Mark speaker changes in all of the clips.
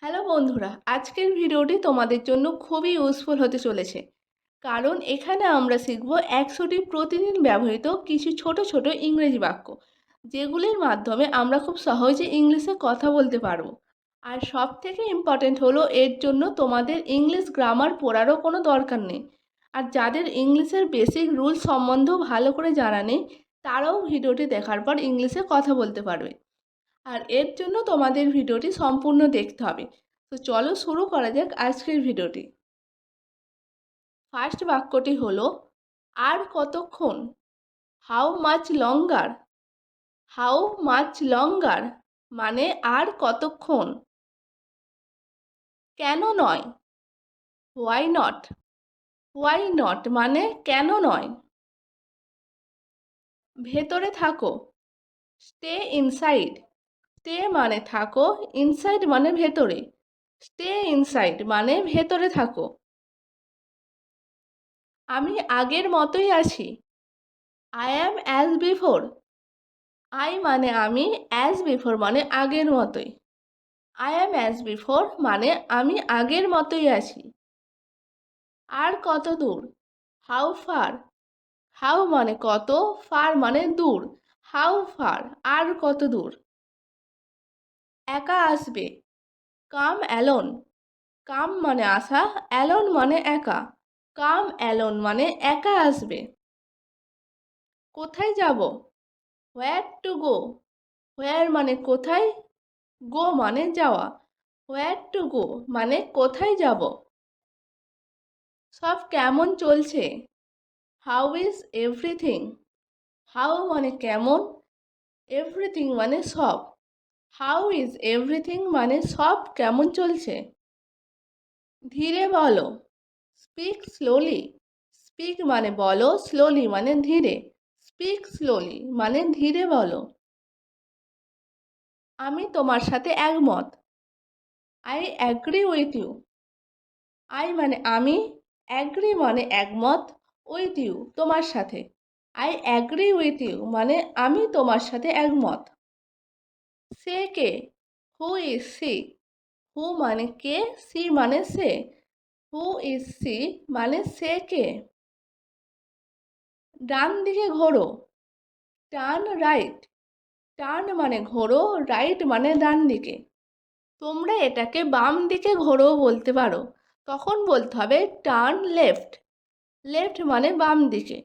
Speaker 1: Hello বন্ধুরা, আজকের ভিডিওটি তোমাদের জন্য খুবই ইউজফুল হতে চলেছে। কারণ এখানে আমরা শিখব 100টি প্রতিদিন ব্যবহৃত কিছু ছোট ছোট ইংরেজি বাক্য, যেগুলির মাধ্যমে আমরা খুব সহজে ইংলিশে কথা বলতে পারবো। আর সব থেকে ইম্পর্টেন্ট হলো, এর জন্য তোমাদের ইংলিশ গ্রামার পড়ারও কোনো দরকার নেই। আর যাদের ইংলিশের বেসিক রুল সম্বন্ধেও ভালো করে জানা নেই, তারাও ভিডিওটি দেখার পর ইংলিশে কথা বলতে পারবে। আর এর জন্য তোমাদের ভিডিওটি সম্পূর্ণ দেখতে হবে। তো চলো শুরু করা যাক আজকের ভিডিওটি। ফার্স্ট বাক্যটি হলো আর কতক্ষণ। How much longer. How much লঙ্গার মানে আর কতক্ষণ। কেন নয়। Why not. হোয়াই নট মানে কেন নয়। ভেতরে থাকো। Stay inside. স্টে মানে থাকো, ইনসাইড মানে ভেতরে। স্টে ইনসাইড মানে ভেতরে থাকো। আমি আগের মতোই আছি। I am as before. I মানে আমি, অ্যাজ বিফোর মানে আগের মতোই। আই অ্যাম অ্যাজ বিফোর মানে আমি আগের মতোই আছি। আর কত দূর। How far. হাউ মানে কত, ফার মানে দূর। হাউ ফার আর কত দূর। একা আসবে। কাম অ্যালোন। কাম মানে আসা, অ্যালোন মানে একা। কাম অ্যালোন মানে একা আসবে। কোথায় যাব। হোয়ার টু গো। হোয়ার মানে কোথায়, গো মানে যাওয়া। হোয়ার টু গো মানে কোথায় যাব। সব কেমন চলছে। How is everything. হাউ মানে কেমন, এভরিথিং মানে সব। হাউ ইজ এভরিথিং মানে সব কেমন চলছে। ধীরে বলো। Speak slowly. স্পিক মানে বলো, স্লোলি মানে ধীরে। স্পিক স্লোলি মানে ধীরে বলো। আমি তোমার সাথে একমত। I agree with you. I মানে আমি, অ্যাগ্রি মানে একমত, উইথ ইউ তোমার সাথে। আই অ্যাগ্রি উইথ ইউ মানে আমি তোমার সাথে একমত। সে কে। Who is C. হু মানে কে, সি মানে সে। হু ইজ সি মানে সে কে। ডান দিকে ঘোরো। Turn right. টার্ন মানে ঘোরো, রাইট মানে ডান দিকে। তোমরা এটাকে বাম দিকে ঘোরো বলতে পারো, তখন বলতে হবে টার্ন লেফট। লেফট মানে বাম দিকে।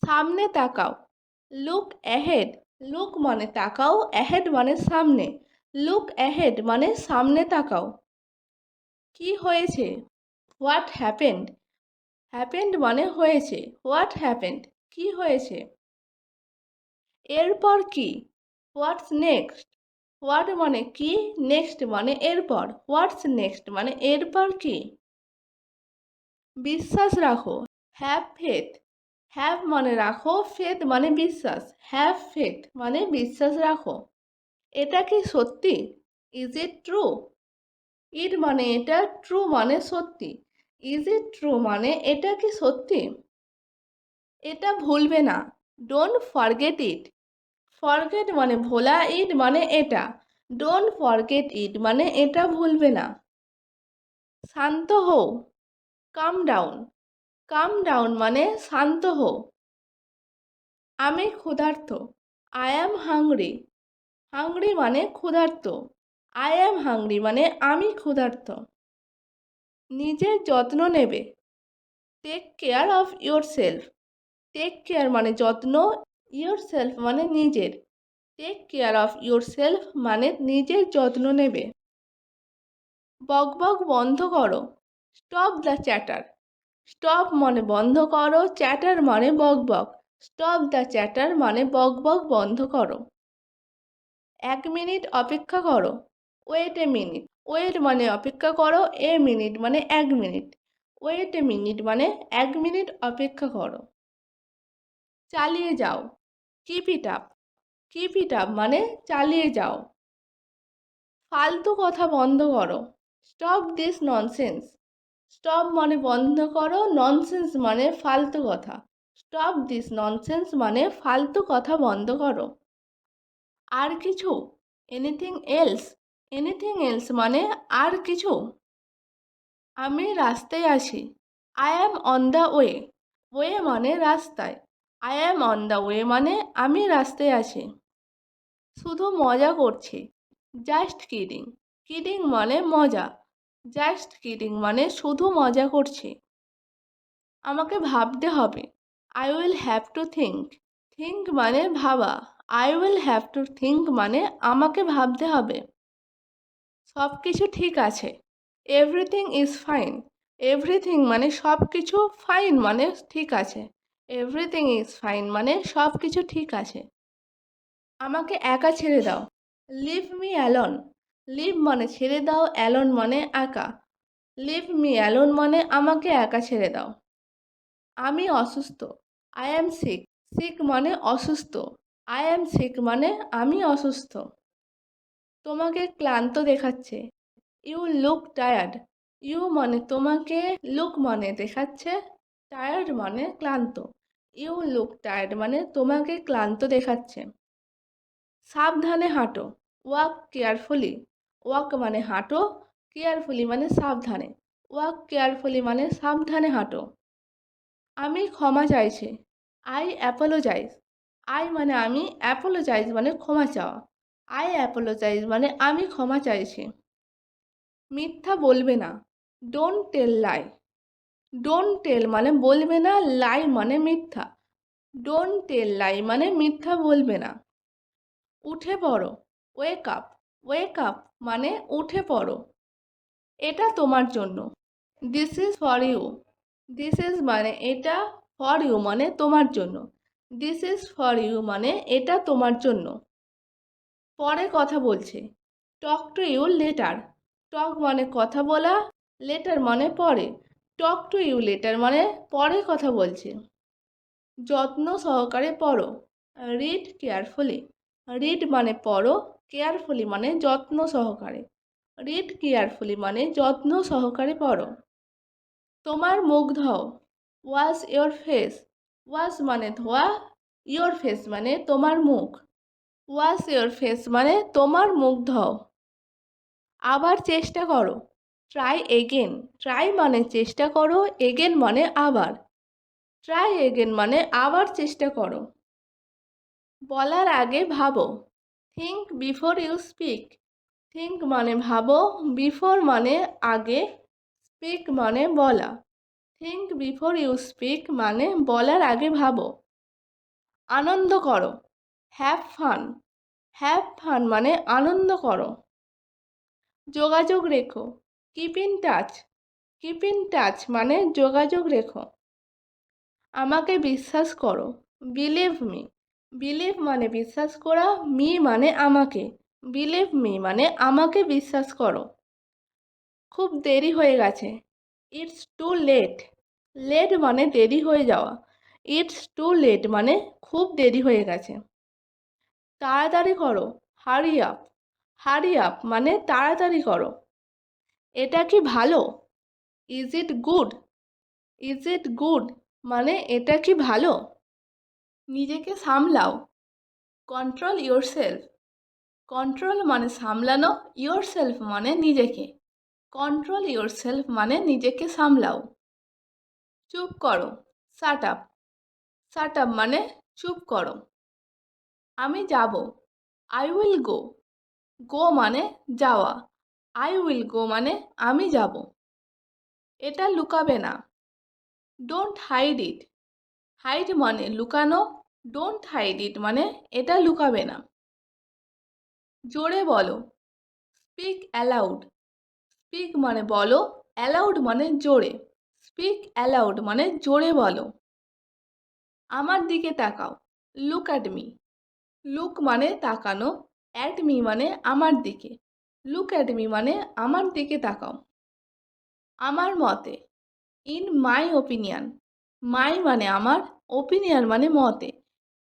Speaker 1: সামনে তাকাও। Look ahead. লুক মানে তাকাও, অ্যাহেড মানে সামনে। লুক অ্যাহেড মানে সামনে তাকাও। কি হয়েছে। What happened. হ্যাপেন্ড মানে হয়েছে, হোয়াট হ্যাপেন্ড কি হয়েছে। এরপর কি। What's next. হোয়াট মানে কি, নেক্সট মানে এরপর। হোয়াটস নেক্সট মানে এরপর কি। বিশ্বাস রাখো। Have faith. হ্যাভ মানে রাখো, ফেথ মানে বিশ্বাস। হ্যাভ ফেথ মানে বিশ্বাস রাখো। এটা কি সত্যি। Is it true. ইট মানে এটা, ট্রু মানে সত্যি। ইজ ইট ট্রু মানে এটা কি সত্যি। এটা ভুলবে না। Don't forget it. ফরগেট মানে ভোলা, ইট মানে এটা। ডোন্ট ফরগেট ইট মানে এটা ভুলবে না। শান্ত হও। কাম ডাউন। কাম ডাউন মানে শান্ত হও। আমি ক্ষুধার্ত। I am hungry. হাংরি মানে ক্ষুধার্ত। আই অ্যাম হাংরি মানে আমি ক্ষুধার্ত। নিজের যত্ন নেবে। Take care of yourself. Take care মানে যত্ন, ইয়োর সেলফ মানে নিজের। Take care of yourself মানে নিজের যত্ন নেবে। বকবক বন্ধ করো। Stop the chatter. স্টপ মানে বন্ধ করো, চ্যাটার মানে বকবক। স্টপ দ্য চ্যাটার মানে বকবক বন্ধ করো। 1 মিনিট অপেক্ষা করো। Wait a minute. ওয়েট মানে অপেক্ষা করো, এ মিনিট মানে 1 মিনিট। ওয়েট এ মিনিট মানে 1 মিনিট অপেক্ষা করো। চালিয়ে যাও। Keep it up. Keep it up মানে চালিয়ে যাও। ফালতু কথা বন্ধ করো। Stop this nonsense. স্টপ মানে বন্ধ করো, ননসেন্স মানে ফালতু কথা। স্টপ দিস ননসেন্স মানে ফালতু কথা বন্ধ করো। আর কিছু। Anything else. এনিথিং এলস মানে আর কিছু। আমি রাস্তায় আছি। I am on the way. Way মানে রাস্তায়। I am on the way মানে আমি রাস্তায় আছি। শুধু মজা করছি। Just kidding. কিডিং মানে মজা। জাস্ট কিডিং মানে শুধু মজা করছি। আমাকে ভাবতে হবে। I will have to think. Think মানে ভাবা। I will have to think মানে আমাকে ভাবতে হবে। সব কিছু ঠিক আছে। Everything is fine. এভরিথিং মানে সব কিছু, ফাইন মানে ঠিক আছে। এভরিথিং ইজ ফাইন মানে সব কিছু ঠিক আছে। আমাকে একা ছেড়ে দাও। Leave me alone. লিভ মানে ছেড়ে দাও, অ্যালোন মানে একা। লিভ মি অ্যালোন মানে আমাকে একা ছেড়ে দাও। আমি অসুস্থ। I am sick. সিক মানে অসুস্থ। আই অ্যাম সিক মানে আমি অসুস্থ। তোমাকে ক্লান্ত দেখাচ্ছে। You look tired. ইউ মানে তোমাকে, লুক মানে দেখাচ্ছে, টায়ার্ড মানে ক্লান্ত। ইউ লুক টায়ার্ড মানে তোমাকে ক্লান্ত দেখাচ্ছে। সাবধানে হাঁটো। Walk carefully. ওয়াক মানে হাঁটো, কেয়ারফুলি মানে সাবধানে। ওয়াক কেয়ারফুলি মানে সাবধানে হাঁটো। আমি ক্ষমা চাইছি। I apologize. আই মানে আমি, অ্যাপোলোজাইজ মানে ক্ষমা চাওয়া। আই অ্যাপোলোজাইজ মানে আমি ক্ষমা চাইছি। মিথ্যা বলবে না। Don't tell lie. Don't tell মানে বলবে না, লাই মানে মিথ্যা। ডোন্ট টেল লাই মানে মিথ্যা বলবে না। উঠে পড়ো। Wake up. ওয়েক আপ মানে উঠে পড়ো। এটা তোমার জন্য। This is for you. This is মানে এটা, ফর ইউ মানে তোমার জন্য। দিস ইজ ফর ইউ মানে এটা তোমার জন্য। পরে কথা বলছে। Talk to you later. Talk মানে কথা বলা, লেটার মানে পরে। টক টু ইউ লেটার মানে পরে কথা বলছে। যত্ন সহকারে পড়ো। Read carefully. রিড মানে পড়ো, কেয়ারফুলি মানে যত্ন সহকারে। রিড কেয়ারফুলি মানে যত্ন সহকারে পড়ো। তোমার মুখ ধোও। Wash your face. ওয়াশ মানে ধোয়া, ইয়োর ফেস মানে তোমার মুখ। ওয়াশ ইয়োর ফেস মানে তোমার মুখ ধোও। আবার চেষ্টা করো। Try again. ট্রাই মানে চেষ্টা করো, এগেন মানে আবার। ট্রাই এগেন মানে আবার চেষ্টা করো। বলার আগে ভাবো। Think before you speak. Think মানে ভাবো, বিফোর মানে আগে, স্পিক মানে বলা। থিঙ্ক বিফোর ইউ স্পিক মানে বলার আগে ভাবো। আনন্দ করো। Have fun. হ্যাভ ফান মানে আনন্দ করো। যোগাযোগ রেখো। Keep in touch. Keep in touch মানে যোগাযোগ রেখো। আমাকে বিশ্বাস করো। Believe me. বিলিভ মানে বিশ্বাস করা, মি মানে আমাকে। বিলিভ মি মানে আমাকে বিশ্বাস করো। খুব দেরি হয়ে গেছে। It's two late. লেট মানে দেরি হয়ে যাওয়া। ইটস টু লেট মানে খুব দেরি হয়ে গেছে। তাড়াতাড়ি করো। Hurry up. হারি আপ মানে তাড়াতাড়ি করো। এটা কি ভালো? Is it good. Is it good মানে এটা কি ভালো? নিজেকে সামলাও। Control your self. কন্ট্রোল মানে সামলানো, ইয়োর সেলফ মানে নিজেকে। কন্ট্রোল ইয়োর সেলফ মানে নিজেকে সামলাও। চুপ করো। Shut up. শাট আপ মানে চুপ করো। আমি যাব। I will go. গো মানে যাওয়া। আই উইল গো মানে আমি যাব। এটা লুকাবে না। Don't hide it. হাইড মানে লুকানো, ডোন্ট হাইড ইট মানে এটা লুকাবে না। জোরে বলো। Speak allowed. স্পিক মানে বলো, অ্যালাউড মানে জোরে। স্পিক অ্যালাউড মানে জোরে বলো। আমার দিকে তাকাও। Look at me. লুক মানে তাকানো, অ্যাট মি মানে আমার দিকে। লুক অ্যাট মি মানে আমার দিকে তাকাও। আমার মতে। In my opinion. মাই মানে আমার, ওপিনিয়ন মানে মতে।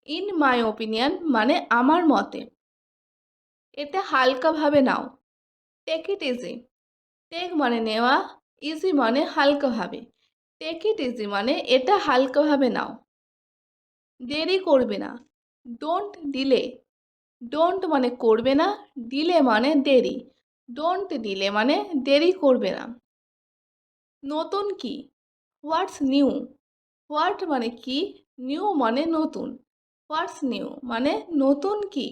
Speaker 1: ইন মাই ওপিনিয়ন মানে আমার মতে। এটা হালকাভাবে নাও। Take it easy. টেক মানে নেওয়া, ইজি মানে হালকাভাবে। টেক ইট ইজি মানে এটা হালকাভাবে নাও। দেরি করবে না। Don't delay. ডোন্ট মানে করবে না, ডিলে মানে দেরি। ডোন্ট ডিলে মানে দেরি করবে না। নতুন কি? What's new? হোয়াট মানে কি, নিউ মানে নতুন। হোয়াটস নিউ মানে নতুন কি?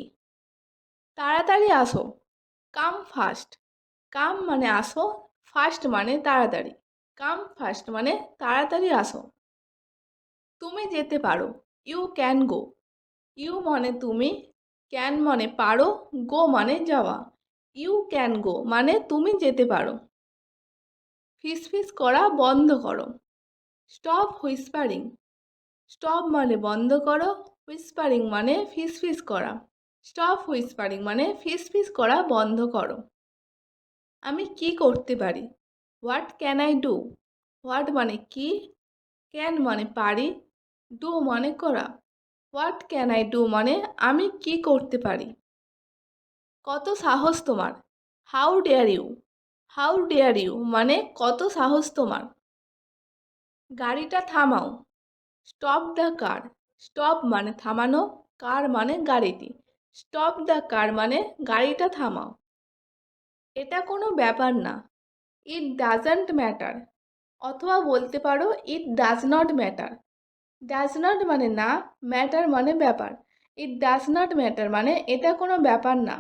Speaker 1: তাড়াতাড়ি আসো। কাম ফাস্ট। কাম মানে আসো, ফাস্ট মানে তাড়াতাড়ি। কাম ফাস্ট মানে তাড়াতাড়ি আসো। তুমি যেতে পারো। You can go. ইউ মানে তুমি, ক্যান মানে পারো, গো মানে যাওয়া। ইউ ক্যান গো মানে তুমি যেতে পারো। ফিসফিস করা বন্ধ করো। Stop whispering. স্টপ মানে বন্ধ করো, হুইসপারিং মানে ফিসফিস করা। স্টপ হুইসপারিং মানে ফিসফিস করা বন্ধ করো। আমি কি করতে পারি? What can I do? What মানে কি, ক্যান মানে পারি, ডু মানে করা। হোয়াট ক্যান আই ডু মানে আমি কি করতে পারি। কত সাহস তোমার? How dare you? How dare you মানে কত সাহস তোমার। গাড়িটা থামাও। Stop the car. স্টপ মানে থামানো, কার মানে গাড়িটি। স্টপ দ্য কার মানে গাড়িটা থামাও। এটা কোনো ব্যাপার না। It doesn't matter. অথবা বলতে পারো it does not matter. Does not মানে না, ম্যাটার মানে ব্যাপার। ইট ডাজ নট ম্যাটার মানে এটা কোনো ব্যাপার না।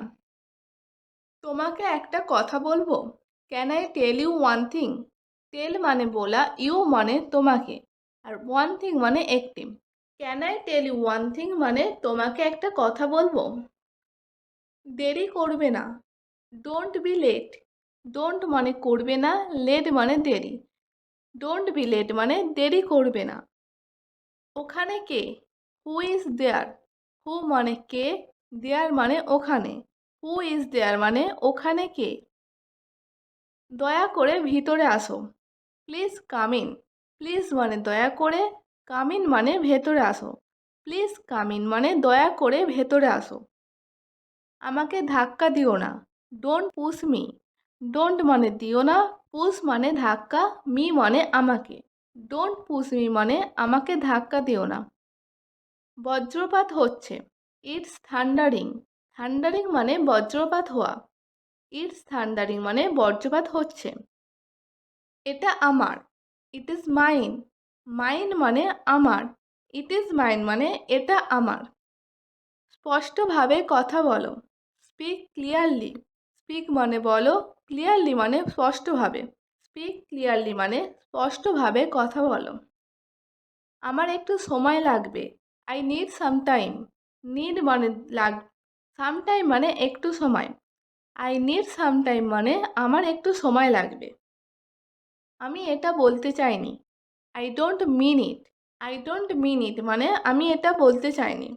Speaker 1: তোমাকে একটা কথা বলবো? Can I tell you one thing? Tell মানে বলা, ইউ মানে তোমাকে, আর ওয়ান থিং মানে একটি। Can I tell you one thing মানে তোমাকে একটা কথা বলবো। দেরি করবে না। Don't be late. ডোন্ট মানে করবে না, লেট মানে দেরি। ডোন্ট বি লেট মানে দেরি করবে না। ওখানে কে? Who is there. হু মানে কে, দেয়ার মানে ওখানে। হু ইজ দেয়ার মানে ওখানে কে। দয়া করে ভিতরে আসো। Please come in. প্লিজ মানে দয়া করে, কাম ইন মানে ভেতরে আসো। প্লিজ কাম ইন মানে দয়া করে ভেতরে আসো। আমাকে ধাক্কা দিও না। Don't push me. ডোন্ট মানে দিও না, পুশ মানে ধাক্কা, মি মানে আমাকে। ডোন্ট পুশ মি মানে আমাকে ধাক্কা দিও না। বজ্রপাত হচ্ছে। It's thundering. থান্ডারিং মানে বজ্রপাত হওয়া। ইটস থান্ডারিং মানে বজ্রপাত হচ্ছে। এটা আমার। It is mine. মাইন মানে আমার। ইট ইজ মাইন মানে এটা আমার। স্পষ্টভাবে কথা বলো। Speak clearly. স্পিক মানে বলো, ক্লিয়ারলি মানে স্পষ্টভাবে। স্পিক ক্লিয়ারলি মানে স্পষ্টভাবে কথা বলো। আমার একটু সময় লাগবে। I need some time. Need মানে সাম টাইম মানে একটু সময়। আই নিড সাম টাইম মানে আমার একটু সময় লাগবে। আমি এটা বলতে চাইনি। I don't mean it. I don't mean it মানে আমি এটা বলতে চাইনি।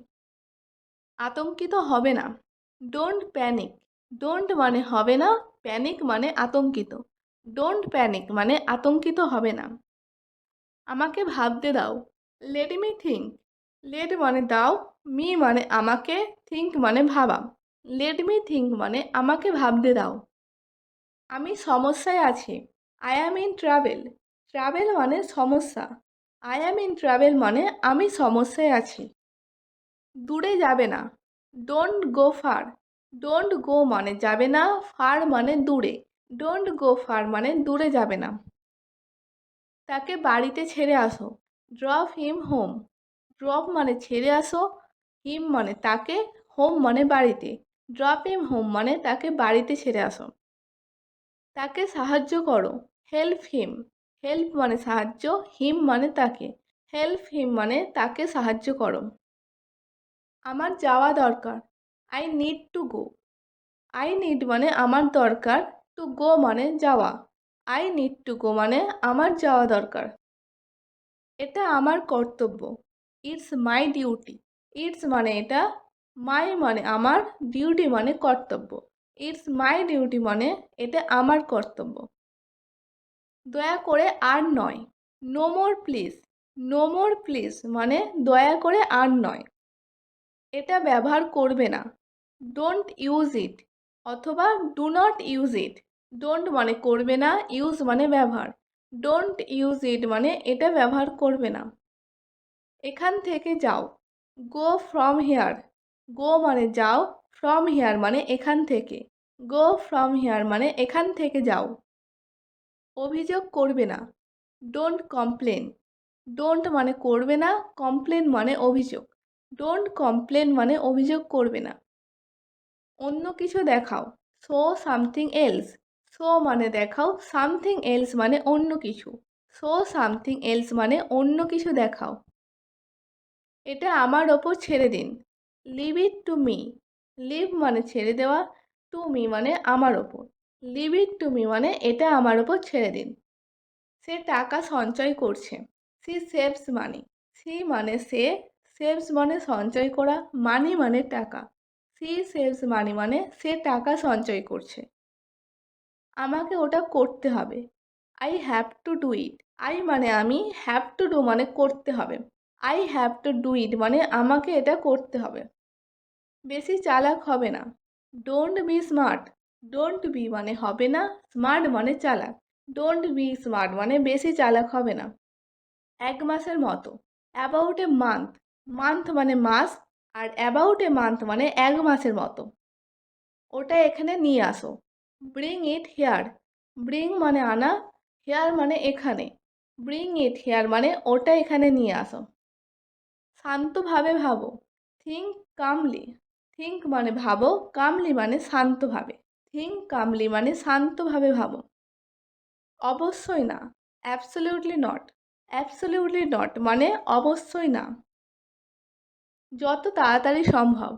Speaker 1: আতঙ্কিত হবে না। Don't panic. ডোন্ট মানে হবে না, প্যানিক মানে আতঙ্কিত। ডোন্ট প্যানিক মানে আতঙ্কিত হবে না। আমাকে ভাবতে দাও। Let me think. লেট মানে দাও, মি মানে আমাকে, থিঙ্ক মানে ভাবা। লেট মি থিঙ্ক মানে আমাকে ভাবতে দাও। আমি সমস্যায় আছি। I am in travel. Travel মানে সমস্যা। আই অ্যাম ইন ট্রাভেল মানে আমি সমস্যায় আছি। দূরে যাবে না। Don't go fur. Don't go মানে যাবে না, ফার মানে দূরে। ডোন্ট গো ফার মানে দূরে যাবে না। তাকে বাড়িতে ছেড়ে আসো। ড্রপ হিম হোম। ড্রপ মানে ছেড়ে আসো, হিম মানে তাকে, হোম মানে বাড়িতে। ড্রপ হিম হোম মানে তাকে বাড়িতে ছেড়ে আসো। তাকে সাহায্য করো। Help him. হেল্প মানে সাহায্য, হিম মানে তাকে। হেল্প হিম মানে তাকে সাহায্য করো। আমার যাওয়া দরকার। I need to go. I need মানে আমার দরকার, টু গো মানে যাওয়া। আই নিড টু গো মানে আমার যাওয়া দরকার। এটা আমার কর্তব্য। It's my duty. ইটস মানে এটা, মাই মানে আমার, ডিউটি মানে কর্তব্য। ইটস মাই ডিউটি মানে এটা আমার কর্তব্য। দয়া করে আর নয়। No more please. No more please মানে দয়া করে আর নয়। এটা ব্যবহার করবে না। ডোন্ট ইউজ ইট অথবা do not use it. Don't মানে করবে না, ইউজ মানে ব্যবহার। ডোন্ট ইউজ ইট মানে এটা ব্যবহার করবে না। এখান থেকে যাও। গো ফ্রম হেয়ার। গো মানে যাও, ফ্রম হেয়ার মানে এখান থেকে। গো ফ্রম হিয়ার মানে এখান থেকে যাও। অভিযোগ করবে না, ডোন্ট কমপ্লেন। ডোন্ট মানে করবে না, কমপ্লেন মানে অভিযোগ। ডোন্ট কমপ্লেন মানে অভিযোগ করবে না। অন্য কিছু দেখাও, শো সামথিং এলস। শো মানে দেখাও, সামথিং এলস মানে অন্য কিছু। শো সামথিং এলস মানে অন্য কিছু দেখাও। এটা আমার ওপর ছেড়ে দিন, leave it to me. Leave মানে ছেড়ে দেওয়া, টু মি মানে আমার ওপর। লিভ ইট টু মি মানে এটা আমার ওপর ছেড়ে দিন। সে টাকা সঞ্চয় করছে, সি সেভস মানি। সি মানে সে, সেভস মানে সঞ্চয় করা, মানি মানে টাকা। সি সেভস মানি মানে সে টাকা সঞ্চয় করছে। আমাকে ওটা করতে হবে, I have to do it. I মানে আমি, হ্যাভ টু ডু মানে করতে হবে। I have to do it মানে আমাকে এটা করতে হবে। বেশি চালাক হবে না, don't be smart. Don't be মানে হবে না, স্মার্ট মানে চালাক। ডোন্ট বি স্মার্ট মানে বেশি চালাক হবে না। এক মাসের মতো, অ্যাবাউট এ মান্থ। মান্থ মানে মাস, আর অ্যাবাউট এ মান্থ মানে এক মাসের মতো। ওটা এখানে নিয়ে আসো, ব্রিং ইট হেয়ার। ব্রিং মানে আনা, হেয়ার মানে এখানে। ব্রিং ইট হেয়ার মানে ওটা এখানে নিয়ে আসো। শান্তভাবে ভাবো, থিঙ্ক কামলি। থিঙ্ক মানে ভাবো, কামলি মানে শান্তভাবে। থিঙ্ক কামলি মানে শান্তভাবে ভাবো। অবশ্যই না, অ্যাবসলিউটলি নট। অ্যাবসলিউটলি নট মানে অবশ্যই না। যত তাড়াতাড়ি সম্ভব,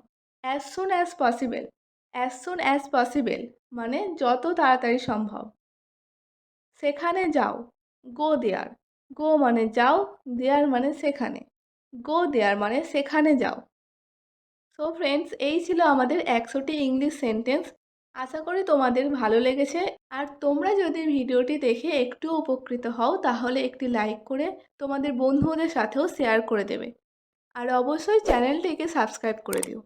Speaker 1: as soon as possible. As soon as possible মানে যত তাড়াতাড়ি সম্ভব। সেখানে যাও, গো দেয়ার। গো মানে যাও, দেয়ার মানে সেখানে। গো দেয়ার মানে সেখানে যাও। সো ফ্রেন্ডস, এই ছিল আমাদের 100টি ইংলিশ সেন্টেন্স। আশা করি তোমাদের ভালো লেগেছে। আর তোমরা যদি ভিডিওটি দেখে একটু উপকৃত হও তাহলে একটি লাইক করে তোমাদের বন্ধুদের সাথেও শেয়ার করে দেবে। আর অবশ্যই চ্যানেলটিকে সাবস্ক্রাইব করে দিও।